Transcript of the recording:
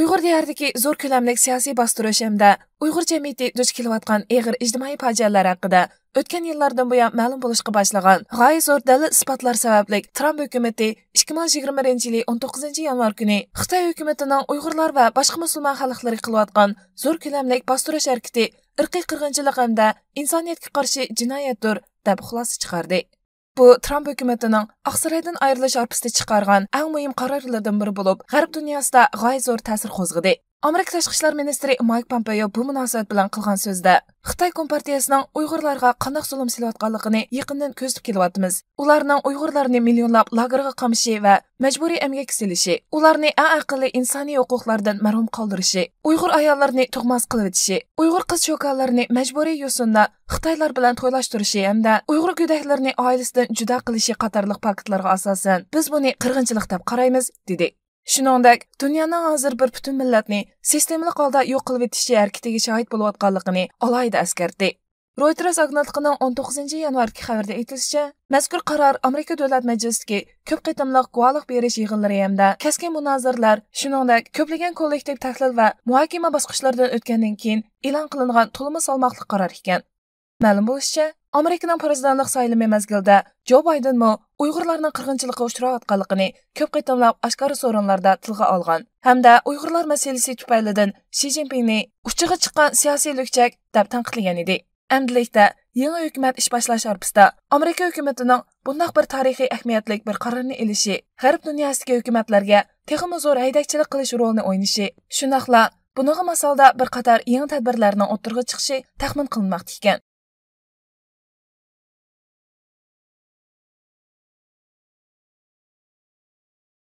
Uyg'ur diyarındagi zo'r ko'lamli siyosiy bostirish hamda Uyg'ur jamiyati duch kelayotgan og'ir ijtimoiy fojialar haqida o'tgan yillardan buyon ma'lum bo'lishga boshlagan g'oyat zo'r dalil isbotlar sababli Tramp hukumati 2021 yil 19 yanvar kuni Xitoy hukumatining Uyg'urlar va boshqa musulmon xalqlari qilayotgan zo'r ko'lamli bostirish harakati irqiy qirg'inchilik hamda insoniyatga qarshi jinoyatdir deb xulosa chiqardi. Bu Tramp hukumatining Oqsaroydan ayrilish arpasida chiqargan eng muhim qarorlardan biri bo'lib, G'arb dunyosida g'oyat zo'r ta'sir qo'zg'adi. Amerika tashqi ishlar ministri Mike Pompeo bu munosabat bilan qilgan so'zda Xitoy kompartiyasining Uyg'urlarga qanday zulm silayotganligini yaqindan ko'zib kelyapmiz. Ularning Uyg'urlarni millionlab lagerga qamishi va majburiy emgak silishi, ularni eng aqlli insoniy huquqlardan mahrum qoldirishi, Uyg'ur ayollarini tug'mas qilib o'tishi, Uyg'ur qiz cho'kanlarini majburiy yo'sinda Xitoylar bilan to'ylashtirishi hamda Uyg'ur go'daklarini oilasidan juda qilishi qatorliq faktlarga asosan biz buni qirg'inchilik deb qaraymiz, dedi. Shuningdek, dunyoning hozir bir butun millatni sistemli holda yo'q qilib etishi harakatiga shohid bo'layotganligini alohida eskartdi. Reuters agentligining 19 yanvargi xabarida aytilishicha, mazkur qaror Amerika Davlat Majlisidagi ko'p qitimliq guvohlik berish yig'inlari hamda keskin munozaralar, shuningdek, ko'plagan kollektiv tahlil va muhokama bosqichlaridan o'tgandan keyin e'lon qilingan to'liq salmoqli qaror ekan. Ma'lum bo'lishicha, Amerikaning prezidentlik saylimi mezgilida Joe Biden Uyg'urlarning qirg'inchilikka uchrayotganligini ko'p qitimlab oshkora so'rinlarda tilga olgan hamda Uyg'urlar masalasi tufaylidan Xi Jinpingni uchiga chiqqan siyosiy lukchak deb tanqidlagan edi. Endilikda yangi hukumat ish boshlash arpasida Amerika hukumatining bunday bir tarixiy ahamiyatli bir qarorni olishi, G'arb dunyosidagi hukumatlarga texnik zo'r haydakchilik qilish rolini o'ynashi, shundaqla bunga masalda bir qator yangi tadbirlarning o'tirg'i chiqishi taxmin qilinmoqda ekan.